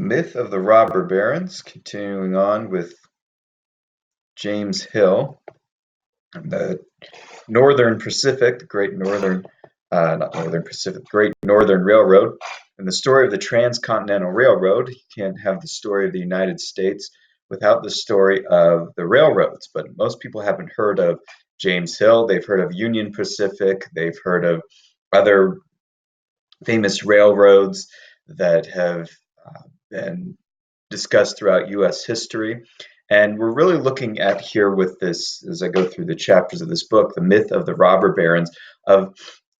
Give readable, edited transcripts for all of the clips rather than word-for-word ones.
Myth of the Robber Barons, continuing on with James Hill, the Northern Pacific, the Great Northern, not Northern Pacific, Great Northern Railroad, and the story of the Transcontinental Railroad. You can't have the story of the United States without the story of the railroads, but most people haven't heard of James Hill. They've heard of Union Pacific. They've heard of other famous railroads that have been discussed throughout U.S. history. And we're really looking at here with this, as I go through the chapters of this book, the myth of the robber barons, of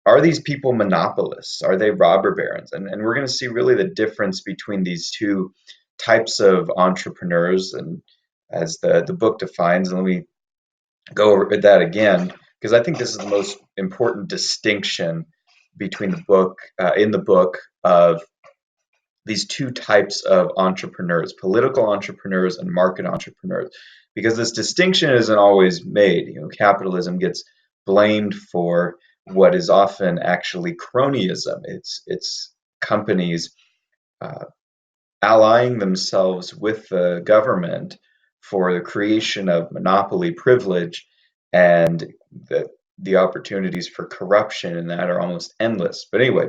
are these people monopolists? Are they robber barons? And we're going to see really the difference between these two types of entrepreneurs, and as the book defines, and let me go over that again, because I think this is the most important distinction between the book, in the book, of these two types of entrepreneurs, political entrepreneurs and market entrepreneurs, because this distinction isn't always made. Capitalism gets blamed for what is often actually cronyism. It's companies allying themselves with the government for the creation of monopoly privilege, and the opportunities for corruption in that are almost endless. But anyway,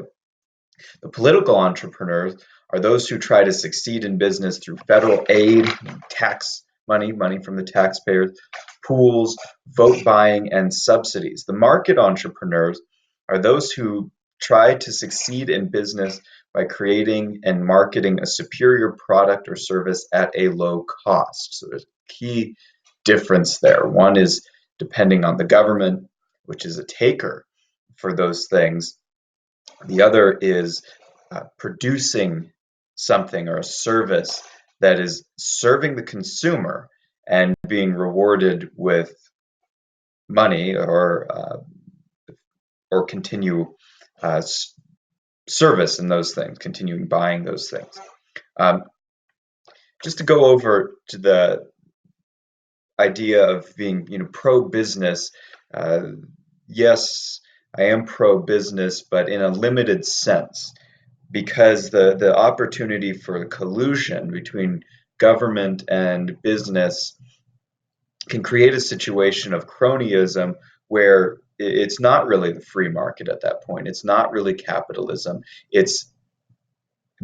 the political entrepreneurs are those who try to succeed in business through federal aid, tax money from the taxpayers, pools, vote buying, and subsidies. The market entrepreneurs are those who try to succeed in business by creating and marketing a superior product or service at a low cost. So there's a key difference there. One is depending on the government, which is a taker for those things. The other is producing something or a service that is serving the consumer and being rewarded with money or continue service in those things, continuing buying those things. Just to go over to the idea of being, pro-business. Yes, I am pro-business, but in a limited sense, because the opportunity for collusion between government and business can create a situation of cronyism where it's not really the free market at that point. It's not really capitalism. It's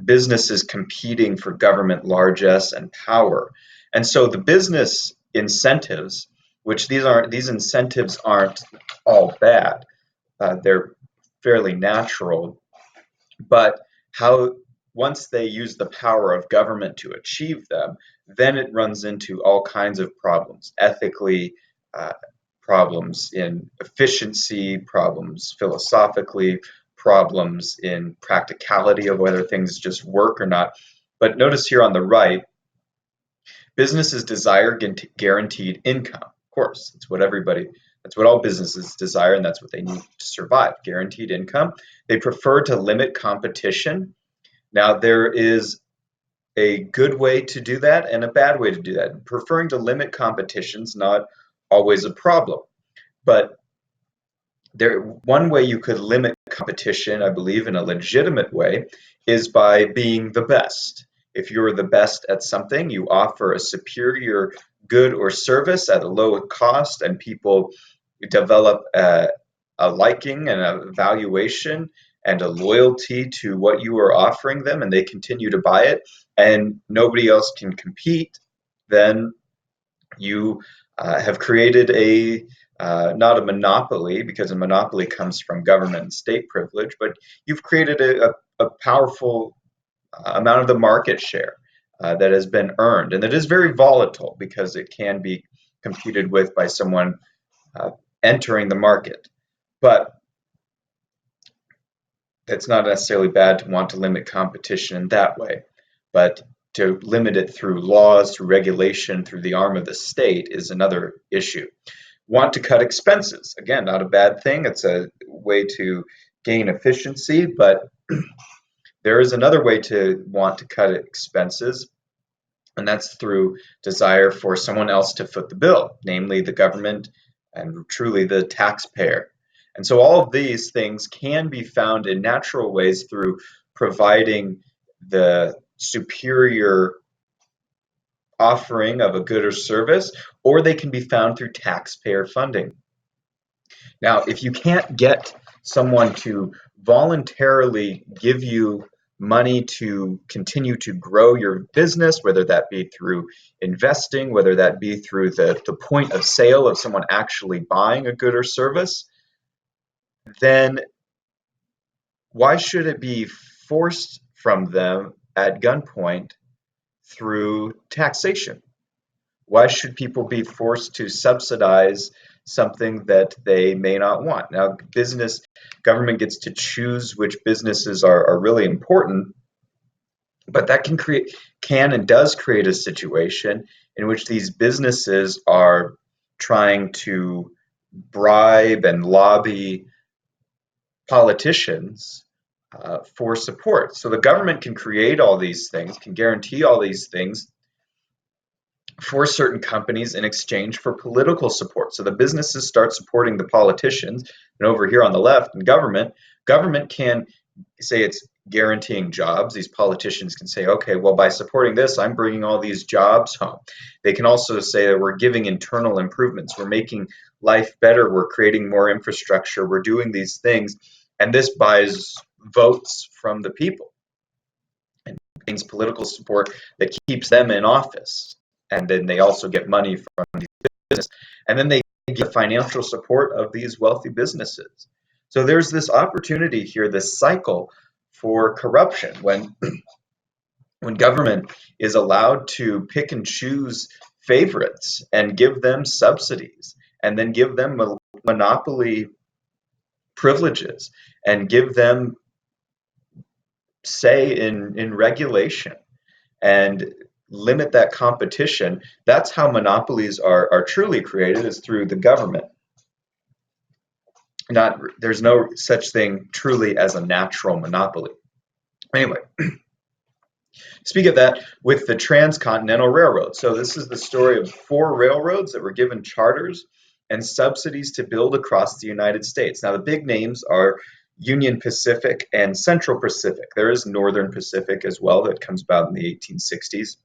businesses competing for government largesse and power. And so the business incentives, which these incentives aren't all bad. They're fairly natural, but how once they use the power of government to achieve them, then it runs into all kinds of problems, ethically, problems in efficiency, problems philosophically, problems in practicality of whether things just work or not. But notice here on the right, businesses desire guaranteed income. Of course, that's what all businesses desire, and that's what they need to survive, guaranteed income. They prefer to limit competition. Now, there is a good way to do that and a bad way to do that. Preferring to limit competition is not always a problem, but one way you could limit competition, I believe, in a legitimate way, is by being the best. If you're the best at something, you offer a superior good or service at a low cost, and people develop a liking and a valuation and a loyalty to what you are offering them, and they continue to buy it, and nobody else can compete, then you have created not a monopoly, because a monopoly comes from government and state privilege, but you've created a powerful amount of the market share that has been earned, and that is very volatile because it can be competed with by someone entering the market. But it's not necessarily bad to want to limit competition in that way, but to limit it through laws, through regulation, through the arm of the state is another issue. Want to cut expenses. Again, not a bad thing. It's a way to gain efficiency, but there is another way to want to cut expenses, and that's through desire for someone else to foot the bill, namely the government and truly the taxpayer. And so all of these things can be found in natural ways through providing the superior offering of a good or service, or they can be found through taxpayer funding. Now, if you can't get someone to voluntarily give you money to continue to grow your business, whether that be through investing, whether that be through the point of sale of someone actually buying a good or service, then why should it be forced from them at gunpoint through taxation? Why should people be forced to subsidize something that they may not want? Now, government gets to choose which businesses are really important, but that can and does create a situation in which these businesses are trying to bribe and lobby politicians for support. So the government can create all these things, can guarantee all these things for certain companies in exchange for political support. So the businesses start supporting the politicians, and over here on the left, in government can say it's guaranteeing jobs. These politicians can say, okay, well, by supporting this, I'm bringing all these jobs home. They can also say that we're giving internal improvements, we're making life better, we're creating more infrastructure, we're doing these things, and this buys votes from the people and brings political support that keeps them in office. And then they also get money from these businesses, and then they get financial support of these wealthy businesses. So there's this opportunity here, this cycle for corruption when government is allowed to pick and choose favorites and give them subsidies and then give them monopoly privileges and give them say in regulation and limit that competition. That's how monopolies are truly created, is through the government. There's no such thing truly as a natural monopoly. Anyway, speak of that with the Transcontinental Railroad. So this is the story of 4 railroads that were given charters and subsidies to build across the United States. Now the big names are Union Pacific and Central Pacific. There is Northern Pacific as well that comes about in the 1860s.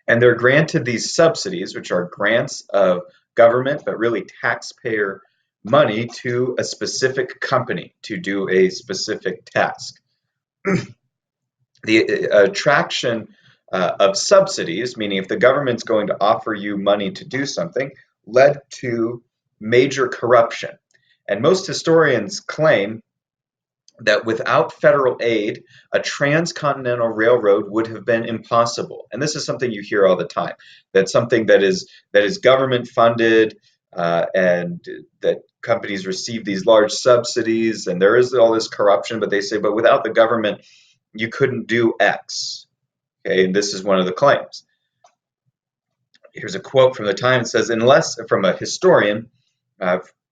And they're granted these subsidies, which are grants of government, but really taxpayer money to a specific company to do a specific task. The attraction of subsidies, meaning if the government's going to offer you money to do something, led to major corruption. And most historians claim that without federal aid, a transcontinental railroad would have been impossible. And this is something you hear all the time, that something that is government funded and that companies receive these large subsidies, and there is all this corruption, but they say, but without the government, you couldn't do X. Okay, and this is one of the claims. Here's a quote from the time. It says, unless, from a historian,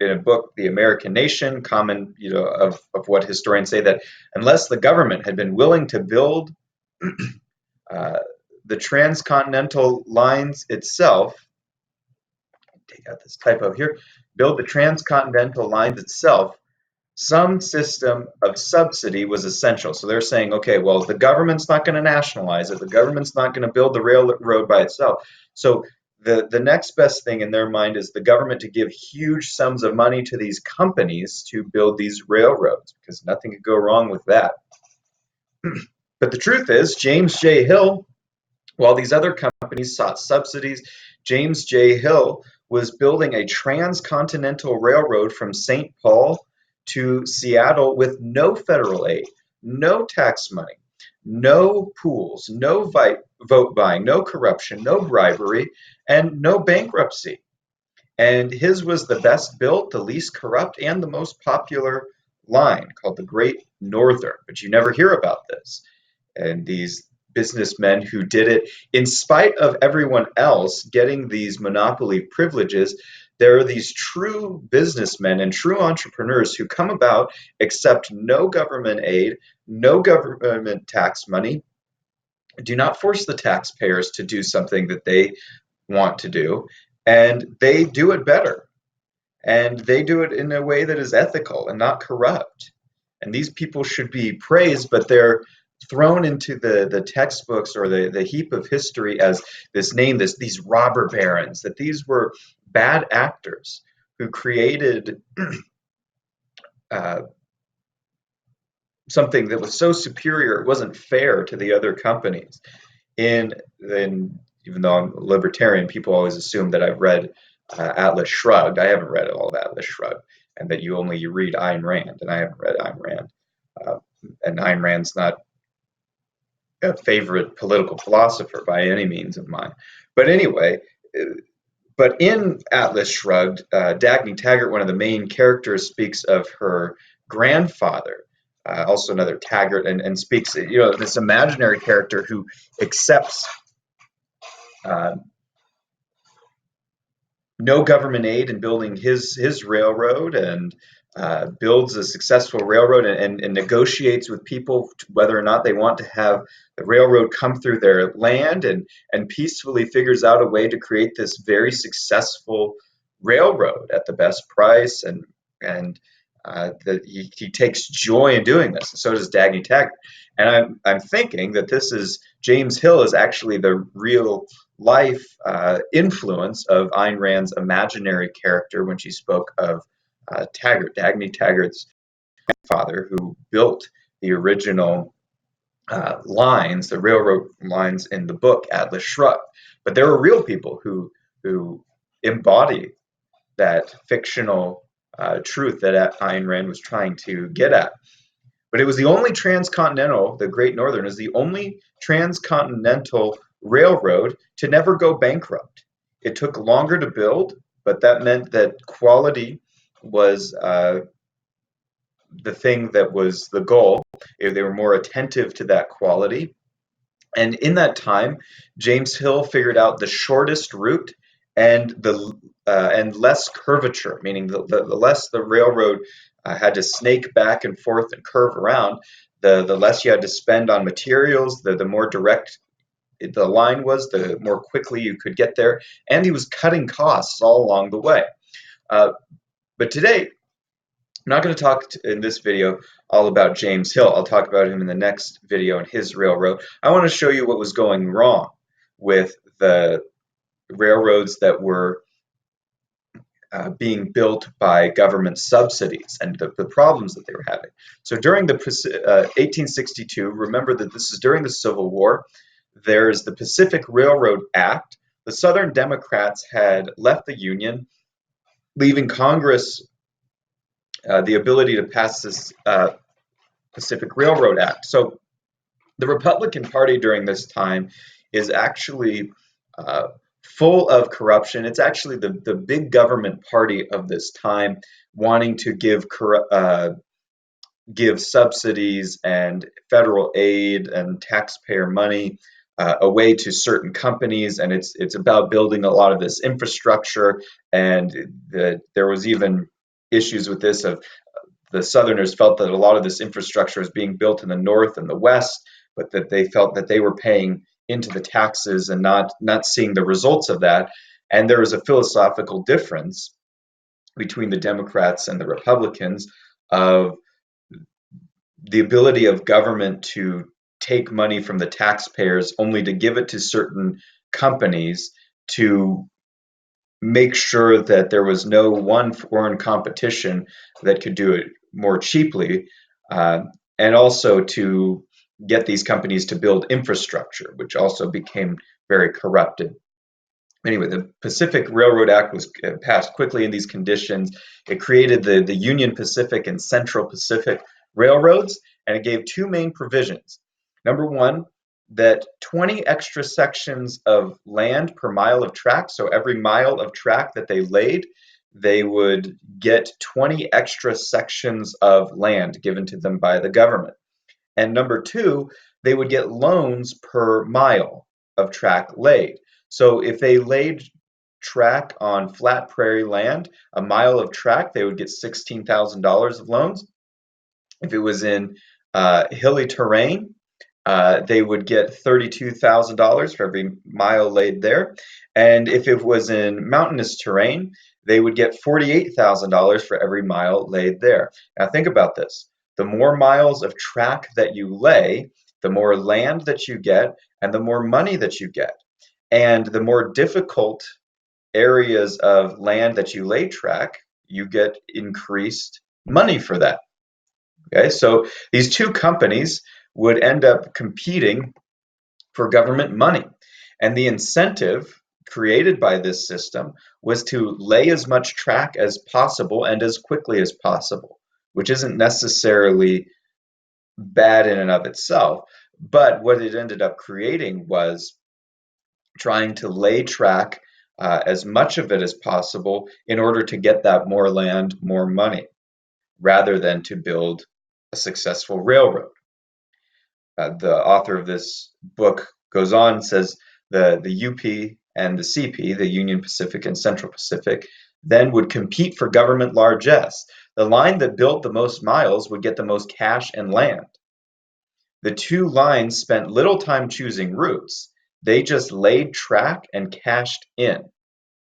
in a book, The American Nation, common, of what historians say, that unless the government had been willing to build the transcontinental lines itself, take out this typo here, build the transcontinental lines itself, some system of subsidy was essential. So they're saying, okay, well, the government's not going to nationalize it. The government's not going to build the railroad by itself. So the next best thing in their mind is the government to give huge sums of money to these companies to build these railroads, because nothing could go wrong with that. But the truth is, James J. Hill, while these other companies sought subsidies, James J. Hill was building a transcontinental railroad from St. Paul to Seattle with no federal aid, no tax money, no pools, no vote buying, no corruption, no bribery, and no bankruptcy. And his was the best built, the least corrupt, and the most popular line, called the Great Northern. But you never hear about this. And these businessmen who did it in spite of everyone else getting these monopoly privileges, there are these true businessmen and true entrepreneurs who come about, accept no government aid, no government tax money, do not force the taxpayers to do something that they want to do, and they do it better. And they do it in a way that is ethical and not corrupt. And these people should be praised, but thrown into the textbooks or the heap of history as these robber barons, that these were bad actors who created uh, something that was so superior it wasn't fair to the other companies. In even though I'm a libertarian, people always assume that I've read Atlas Shrugged. I haven't read all of Atlas Shrugged, and that you read Ayn Rand, and I haven't read Ayn Rand. Uh, and Ayn Rand's not a favorite political philosopher by any means of mine. But anyway, but in Atlas Shrugged, Dagny Taggart, one of the main characters, speaks of her grandfather, also another Taggart, and speaks, this imaginary character who accepts uh, no government aid in building his railroad, and builds a successful railroad, and negotiates with people whether or not they want to have the railroad come through their land, and peacefully figures out a way to create this very successful railroad at the best price, and that he takes joy in doing this, and so does Dagny Taggart. And I'm thinking that this is James Hill is actually the real life influence of Ayn Rand's imaginary character when she spoke of Taggart, Dagny Taggart's father, who built the original lines, the railroad lines in the book Atlas Shrugged. But there were real people who embody that fictional truth that Ayn Rand was trying to get at. But it was the only transcontinental, the Great Northern is the only transcontinental railroad to never go bankrupt. It took longer to build, but that meant that quality was the thing that was the goal. If they were more attentive to that quality. And in that time, James Hill figured out the shortest route and less curvature, meaning the less the railroad had to snake back and forth and curve around, the less you had to spend on materials, the more direct the line was, the more quickly you could get there, and he was cutting costs all along the way. Uh, but today, I'm not going to talk in this video all about James Hill. I'll talk about him in the next video and his railroad. I want to show you what was going wrong with the railroads that were being built by government subsidies and the problems that they were having. So during the 1862, remember that this is during the Civil War, there's the Pacific Railroad Act. The Southern Democrats had left the Union, leaving Congress the ability to pass this Pacific Railroad Act. So the Republican Party during this time is actually full of corruption. It's actually the big government party of this time, wanting to give subsidies and federal aid and taxpayer money away to certain companies, and it's about building a lot of this infrastructure. And there was even issues with this of the Southerners felt that a lot of this infrastructure was being built in the North and the West, but that they felt that they were paying into the taxes and not seeing the results of that. And there was a philosophical difference between the Democrats and the Republicans of the ability of government to take money from the taxpayers only to give it to certain companies to make sure that there was no one foreign competition that could do it more cheaply, and also to get these companies to build infrastructure, which also became very corrupted. Anyway, the Pacific Railroad Act was passed quickly in these conditions. It created the Union Pacific and Central Pacific Railroads, and it gave two main provisions. Number one, that 20 extra sections of land per mile of track, so every mile of track that they laid, they would get 20 extra sections of land given to them by the government. And number two, they would get loans per mile of track laid. So if they laid track on flat prairie land, a mile of track, they would get $16,000 of loans. If it was in hilly terrain, they would get $32,000 for every mile laid there. And if it was in mountainous terrain, they would get $48,000 for every mile laid there. Now think about this. The more miles of track that you lay, the more land that you get, and the more money that you get. And the more difficult areas of land that you lay track, you get increased money for that. Okay, so these two companies would end up competing for government money. And the incentive created by this system was to lay as much track as possible and as quickly as possible, which isn't necessarily bad in and of itself. But what it ended up creating was trying to lay track as much of it as possible in order to get that more land, more money, rather than to build a successful railroad. The author of this book goes on and says the UP and the CP, the Union Pacific and Central Pacific, then would compete for government largesse. The line that built the most miles would get the most cash and land. The two lines spent little time choosing routes. They just laid track and cashed in.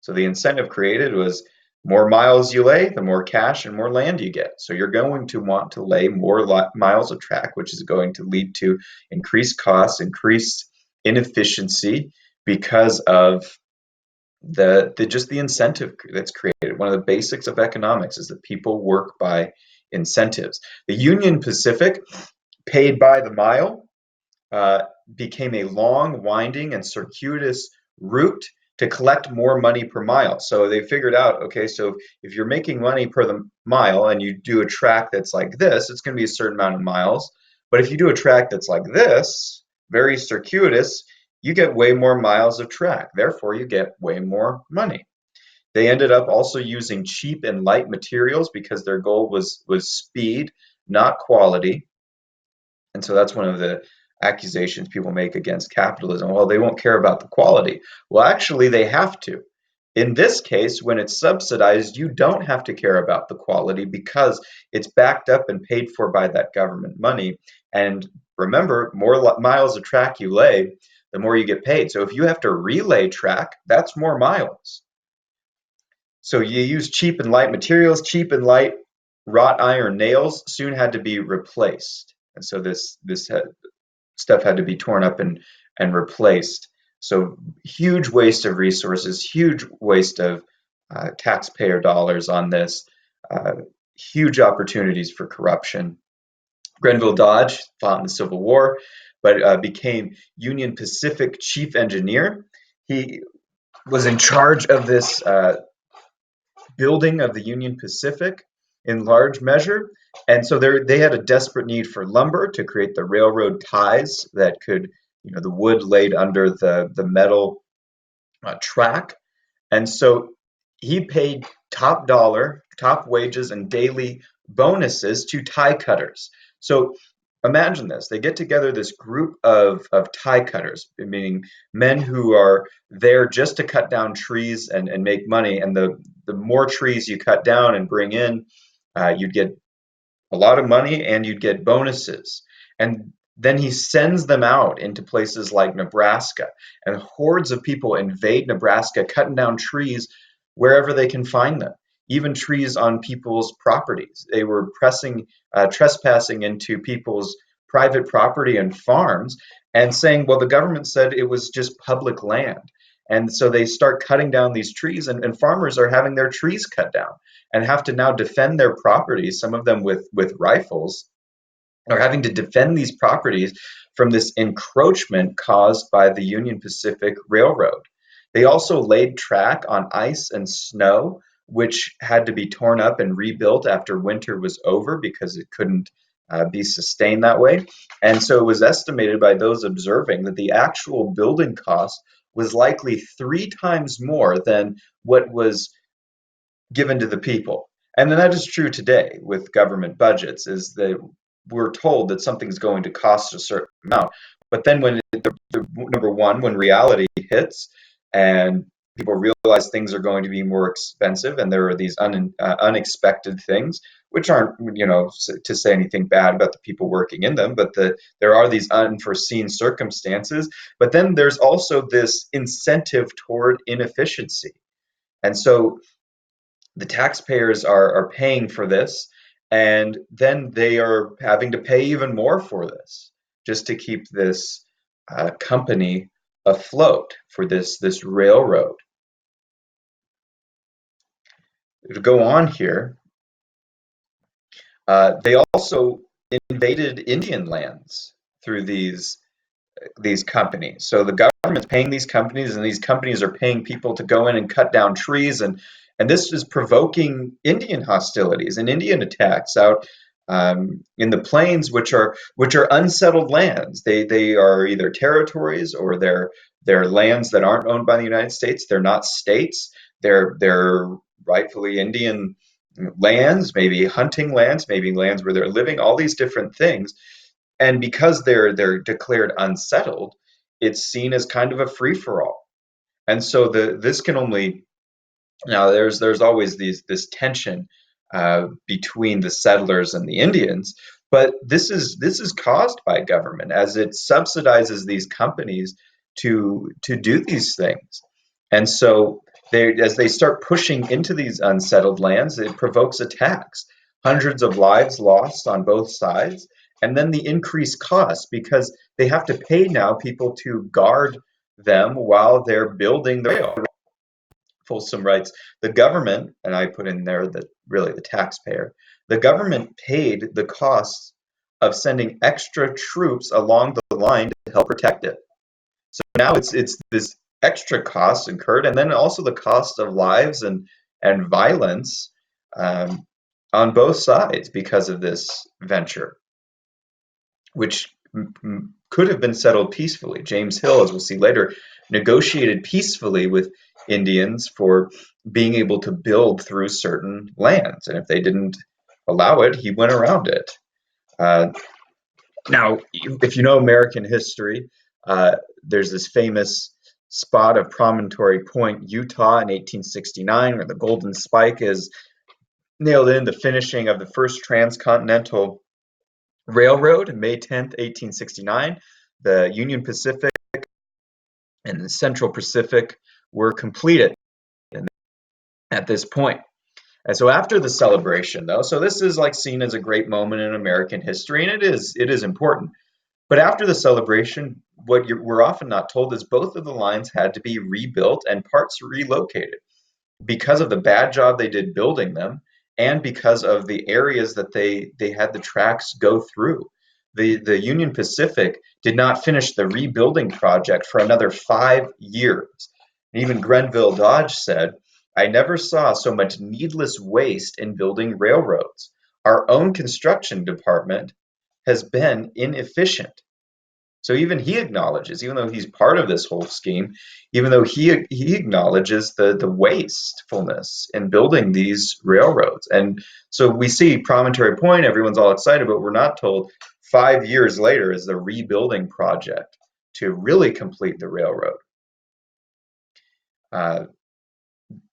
So the incentive created was more miles you lay, the more cash and more land you get. So you're going to want to lay more miles of track, which is going to lead to increased costs, increased inefficiency because of the incentive that's created. One of the basics of economics is that people work by incentives. The Union Pacific, paid by the mile, uh, became a long, winding, and circuitous route to collect more money per mile. So they figured out, okay, so if you're making money per the mile and you do a track that's like this, it's going to be a certain amount of miles. But if you do a track that's like this, very circuitous, you get way more miles of track. Therefore, you get way more money. They ended up also using cheap and light materials because their goal was speed, not quality. And so that's one of the accusations people make against capitalism. Well, they won't care about the quality. Well, actually, they have to. In this case, when it's subsidized, you don't have to care about the quality because it's backed up and paid for by that government money. And remember, more miles of track you lay, the more you get paid. So if you have to relay track, that's more miles. So you use cheap and light materials. Cheap and light wrought iron nails soon had to be replaced. And so this stuff had to be torn up and replaced. So huge waste of resources, huge waste of taxpayer dollars on this, uh, huge opportunities for corruption. Grenville Dodge fought in the Civil War, but became Union Pacific chief engineer. He was in charge of this building of the Union Pacific in large measure. And so they had a desperate need for lumber to create the railroad ties that could, the wood laid under the metal track. And so he paid top dollar, top wages, and daily bonuses to tie cutters. So imagine this. They get together this group of tie cutters, meaning men who are there just to cut down trees and make money. And the more trees you cut down and bring in, you'd get a lot of money and you'd get bonuses. And then he sends them out into places like Nebraska, and hordes of people invade Nebraska, cutting down trees wherever they can find them, even trees on people's properties. They were trespassing into people's private property and farms and saying, well, the government said it was just public land. And so they start cutting down these trees, and farmers are having their trees cut down and have to now defend their properties, some of them with rifles, are having to defend these properties from this encroachment caused by the Union Pacific Railroad. They also laid track on ice and snow, which had to be torn up and rebuilt after winter was over because it couldn't be sustained that way. And so it was estimated by those observing that the actual building cost was likely 3 times more than what was given to the people. And then that is true today with government budgets, is that we're told that something's going to cost a certain amount. But then number one, when reality hits and people realize things are going to be more expensive and there are these unexpected things, which aren't, to say anything bad about the people working in them, but there are these unforeseen circumstances. But then there's also this incentive toward inefficiency. And so the taxpayers are paying for this, and then they are having to pay even more for this just to keep this company afloat for this railroad. To go on here, they also invaded Indian lands through these companies. So the government's paying these companies, and these companies are paying people to go in and cut down trees, and this is provoking Indian hostilities and Indian attacks out in the plains, which are unsettled lands. They are either territories or they're lands that aren't owned by the United States. They're not states. They're rightfully Indian lands, maybe hunting lands, maybe lands where they're living. All these different things, and because they're declared unsettled, it's seen as kind of a free for all. And so this can only now there's always this tension between the settlers and the Indians, but this is caused by government as it subsidizes these companies to do these things, and so as they start pushing into these unsettled lands, it provokes attacks, hundreds of lives lost on both sides, and then the increased costs because they have to pay now people to guard them while they're building the rail. Folsom writes, the government, and I put in there that really the taxpayer, the government paid the costs of sending extra troops along the line to help protect it. So now it's this extra cost incurred, and then also the cost of lives and violence um, on both sides because of this venture, which could have been settled peacefully. James Hill, as we'll see later, negotiated peacefully with Indians for being able to build through certain lands, and if they didn't allow it, he went around it. Uh, Now, if you know American history, there's this famous spot of Promontory Point, Utah in 1869, where the Golden Spike is nailed in, the finishing of the first Transcontinental Railroad, May 10th, 1869. The Union Pacific and the Central Pacific were completed at this point. And so after the celebration, though, so this is like seen as a great moment in American history, and it is important. But after the celebration, we're often not told is both of the lines had to be rebuilt and parts relocated because of the bad job they did building them and because of the areas that they had the tracks go through. The Union Pacific did not finish the rebuilding project for another 5 years. And even Grenville Dodge said, I never saw so much needless waste in building railroads. Our own construction department has been inefficient. So even he acknowledges, even though he's part of this whole scheme, even though he acknowledges the wastefulness in building these railroads. And so we see Promontory Point, everyone's all excited, but we're not told 5 years later is the rebuilding project to really complete the railroad. Uh,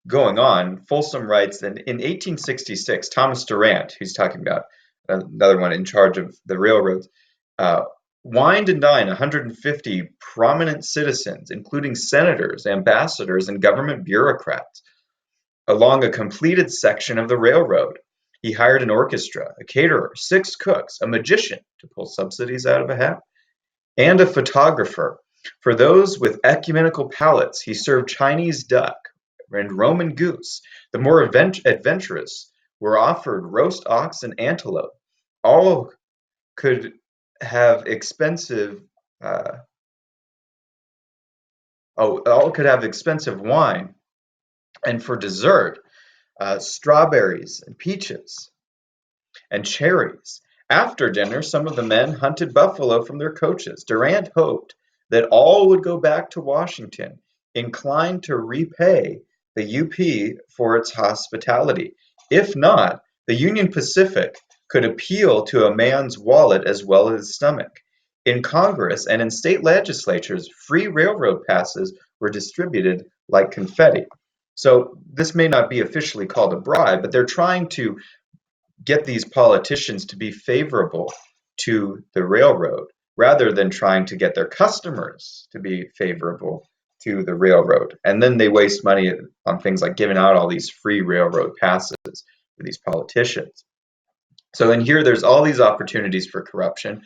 Going on, Folsom writes that in 1866, Thomas Durant, who's talking about another one in charge of the railroads, uh, wined and dined 150 prominent citizens, including senators, ambassadors, and government bureaucrats, along a completed section of the railroad. He hired an orchestra, a caterer, 6 cooks, a magician to pull subsidies out of a hat, and a photographer. For those with ecumenical palates, he served Chinese duck and Roman goose. The more adventurous were offered roast ox and antelope. All could have expensive uh, all could have expensive wine, and for dessert, strawberries and peaches and cherries. After dinner, some of the men hunted buffalo from their coaches. Durant hoped that all would go back to Washington, inclined to repay the UP for its hospitality. If not, the Union Pacific could appeal to a man's wallet as well as his stomach. In Congress and in state legislatures, free railroad passes were distributed like confetti. So this may not be officially called a bribe, but they're trying to get these politicians to be favorable to the railroad rather than trying to get their customers to be favorable to the railroad. And then they waste money on things like giving out all these free railroad passes for these politicians. So in here, there's all these opportunities for corruption.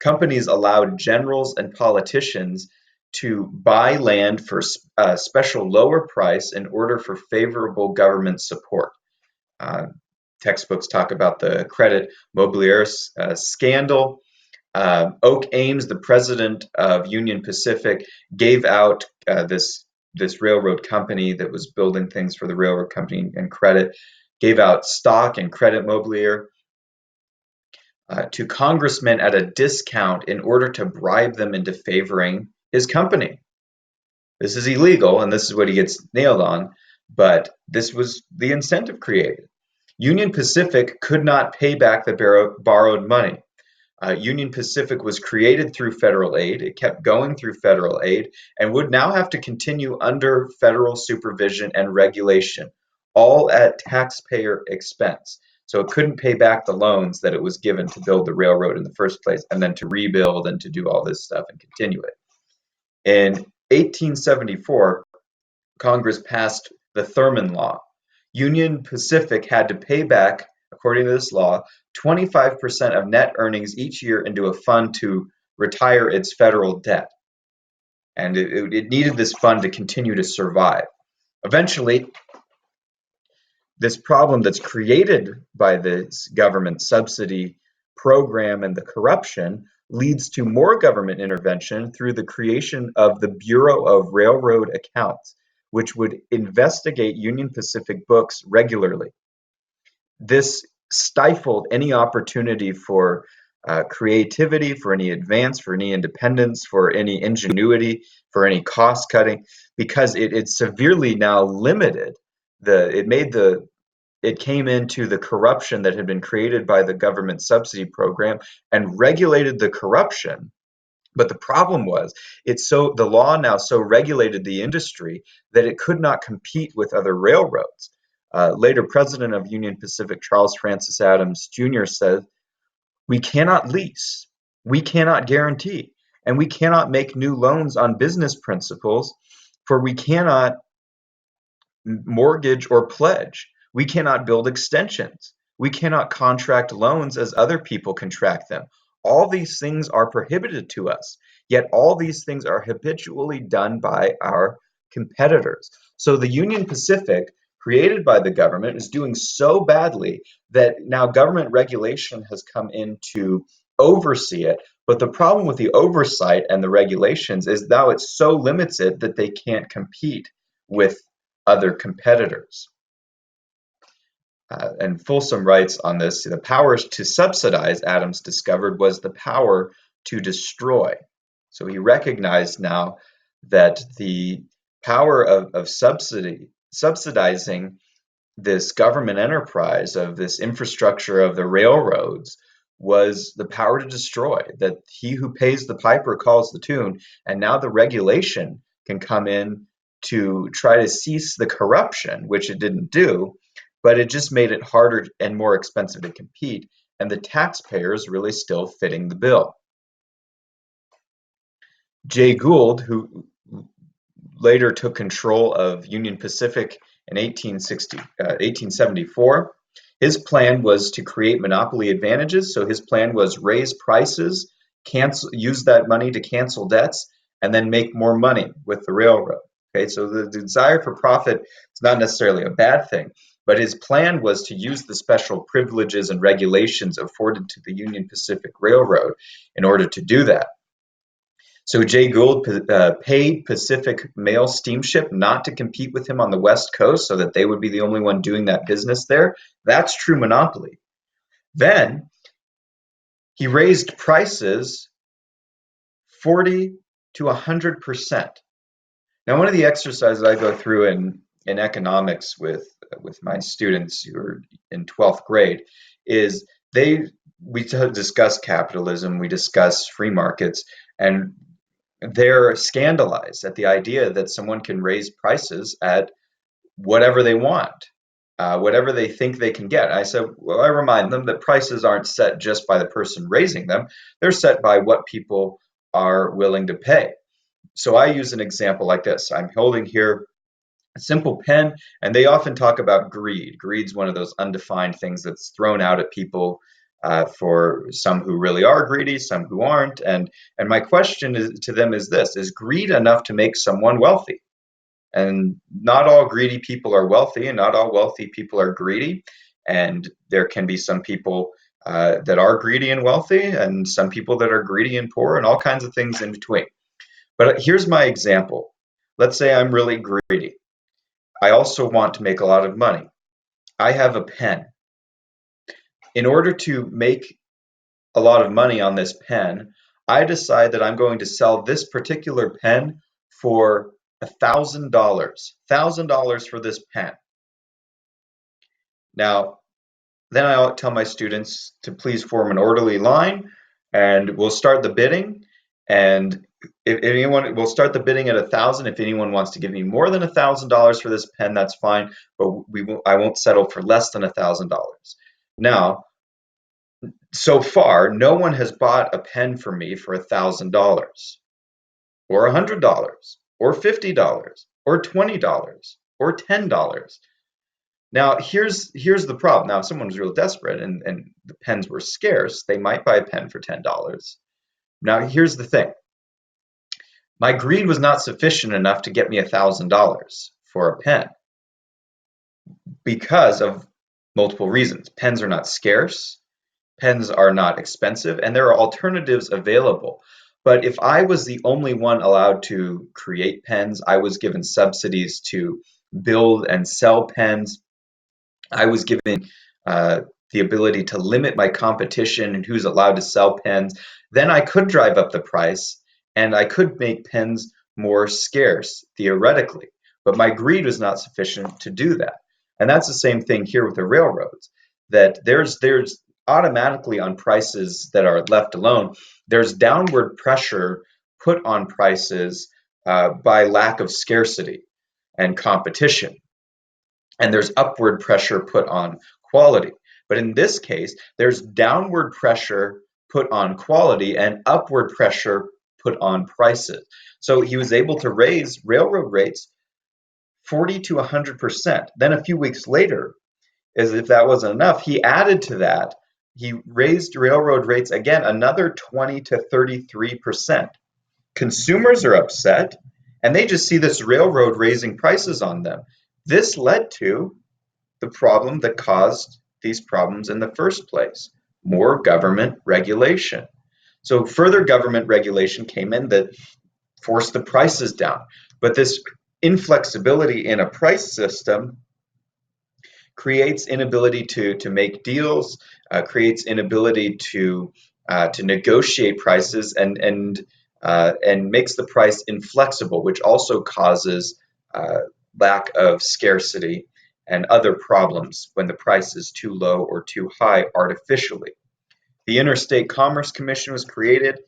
Companies allowed generals and politicians to buy land for a special lower price in order for favorable government support. Uh, Textbooks talk about the credit Mobilier scandal. Oak Ames, the president of Union Pacific, gave out this railroad company that was building things for the railroad company and credit, gave out stock and credit Mobilier to congressmen at a discount in order to bribe them into favoring his company. This is illegal, and this is what he gets nailed on, but this was the incentive created. Union Pacific could not pay back the borrowed money. Union Pacific was created through federal aid. It kept going through federal aid and would now have to continue under federal supervision and regulation, all at taxpayer expense. So it couldn't pay back the loans that it was given to build the railroad in the first place and then to rebuild and to do all this stuff and continue it. In 1874, Congress passed the Thurman Law. Union Pacific had to pay back, according to this law, 25% of net earnings each year into a fund to retire its federal debt. And it needed this fund to continue to survive. Eventually, this problem that's created by this government subsidy program and the corruption leads to more government intervention through the creation of the Bureau of Railroad Accounts, which would investigate Union Pacific books regularly. This stifled any opportunity for creativity, for any advance, for any independence, for any ingenuity, for any cost cutting, because it severely now limited it came into the corruption that had been created by the government subsidy program and regulated the corruption. But the problem was, the law now so regulated the industry that it could not compete with other railroads. Later, president of Union Pacific, Charles Francis Adams Jr., said, "We cannot lease, we cannot guarantee, and we cannot make new loans on business principles, for we cannot mortgage or pledge. We cannot build extensions. We cannot contract loans as other people contract them. All these things are prohibited to us, yet all these things are habitually done by our competitors." So the Union Pacific, created by the government, is doing so badly that now government regulation has come in to oversee it. But the problem with the oversight and the regulations is now it so limits it that they can't compete with other competitors. And Folsom writes on this, the power to subsidize, Adams discovered, was the power to destroy. So he recognized now that the power of subsidizing this government enterprise, of this infrastructure of the railroads, was the power to destroy, that he who pays the piper calls the tune, and now the regulation can come in to try to cease the corruption, which it didn't do, but it just made it harder and more expensive to compete, and the taxpayers really still fitting the bill. Jay Gould, who later took control of Union Pacific in 1874, his plan was to create monopoly advantages. So his plan was raise prices, use that money to cancel debts, and then make more money with the railroad. Okay, so the desire for profit is not necessarily a bad thing, but his plan was to use the special privileges and regulations afforded to the Union Pacific Railroad in order to do that. So Jay Gould paid Pacific Mail Steamship not to compete with him on the West Coast so that they would be the only one doing that business there. That's true monopoly. Then he raised prices 40 to 100%. Now, one of the exercises I go through in economics with my students who are in 12th grade is we discuss capitalism, we discuss free markets, and they're scandalized at the idea that someone can raise prices at whatever they want, whatever they think they can get. I said, well, I remind them that prices aren't set just by the person raising them. They're set by what people are willing to pay. So I use an example like this. I'm holding here a simple pen, and they often talk about greed. Greed's one of those undefined things that's thrown out at people for some who really are greedy, some who aren't. And my question to them is this: is greed enough to make someone wealthy? And not all greedy people are wealthy, and not all wealthy people are greedy. And there can be some people that are greedy and wealthy, and some people that are greedy and poor, and all kinds of things in between. But here's my example. Let's say I'm really greedy. I also want to make a lot of money. I have a pen. In order to make a lot of money on this pen, I decide that I'm going to sell this particular pen for $1,000 for this pen. Now, then I'll tell my students to please form an orderly line, and we'll start the bidding. And if anyone, we'll start the bidding at 1,000. If anyone wants to give me more than $1,000 for this pen, that's fine. But I won't settle for less than $1,000. Now, so far, no one has bought a pen for me for $1,000, or $100, or $50, or $20, or $10. Now, here's the problem. Now, if someone was real desperate and the pens were scarce, they might buy a pen for $10. Now, here's the thing. My greed was not sufficient enough to get me $1,000 for a pen because of multiple reasons. Pens are not scarce, pens are not expensive, and there are alternatives available. But if I was the only one allowed to create pens, I was given subsidies to build and sell pens, I was given the ability to limit my competition and who's allowed to sell pens, then I could drive up the price and I could make pens more scarce, theoretically. But my greed was not sufficient to do that. And that's the same thing here with the railroads, that there's automatically on prices that are left alone, there's downward pressure put on prices by lack of scarcity and competition. And there's upward pressure put on quality. But in this case, there's downward pressure put on quality and upward pressure put on prices. So he was able to raise railroad rates 40 to 100%. Then a few weeks later, as if that wasn't enough, he added to that. He raised railroad rates again another 20 to 33%. Consumers are upset, and they just see this railroad raising prices on them. This led to the problem that caused these problems in the first place: more government regulation. So further government regulation came in that forced the prices down. But this inflexibility in a price system creates inability to make deals, creates inability to negotiate prices, and makes the price inflexible, which also causes lack of scarcity and other problems when the price is too low or too high artificially. The Interstate Commerce Commission was created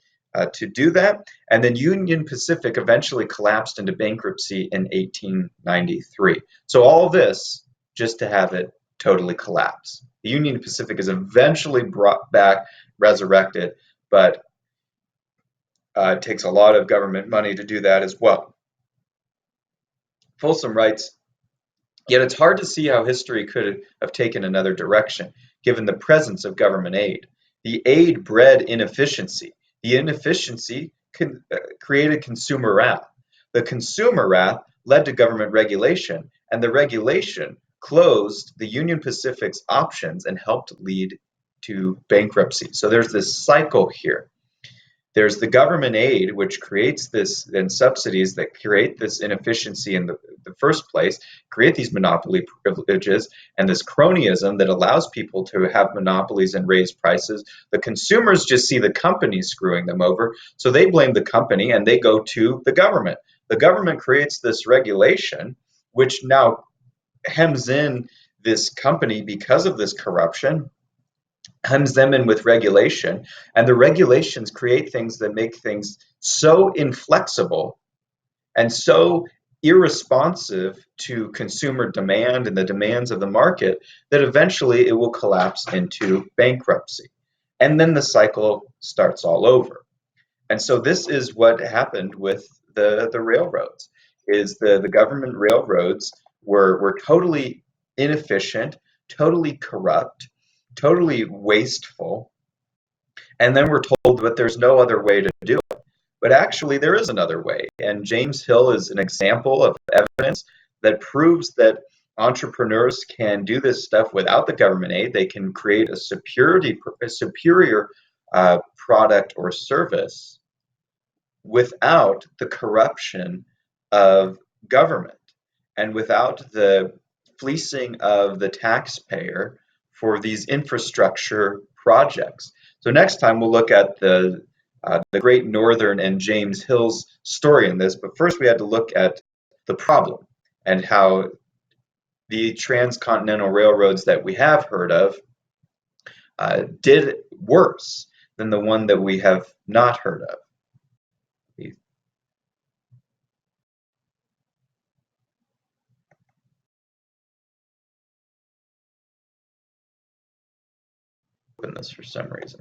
to do that, and then Union Pacific eventually collapsed into bankruptcy in 1893. So all this just to have it totally collapse. The Union Pacific is eventually brought back, resurrected, but it takes a lot of government money to do that as well. Folsom writes, yet it's hard to see how history could have taken another direction, given the presence of government aid. The aid bred inefficiency. The inefficiency created consumer wrath. The consumer wrath led to government regulation, and the regulation closed the Union Pacific's options and helped lead to bankruptcy. So there's this cycle here. There's the government aid, which creates this, and subsidies that create this inefficiency in the first place, create these monopoly privileges, and this cronyism that allows people to have monopolies and raise prices. The consumers just see the company screwing them over, so they blame the company and they go to the government. The government creates this regulation, which now hems in this company because of this corruption, hems them in with regulation, and the regulations create things that make things so inflexible and so irresponsive to consumer demand and the demands of the market that eventually it will collapse into bankruptcy. And then the cycle starts all over. And so this is what happened with the railroads, is the government railroads were totally inefficient, totally corrupt, totally wasteful. And then we're told that there's no other way to do it. But actually, there is another way. And James Hill is an example of evidence that proves that entrepreneurs can do this stuff without the government aid. They can create a superior product or service without the corruption of government and without the fleecing of the taxpayer for these infrastructure projects. So next time we'll look at the Great Northern and James Hill's story in this, but first we had to look at the problem and how the transcontinental railroads that we have heard of did worse than the one that we have not heard of. Open this for some reason.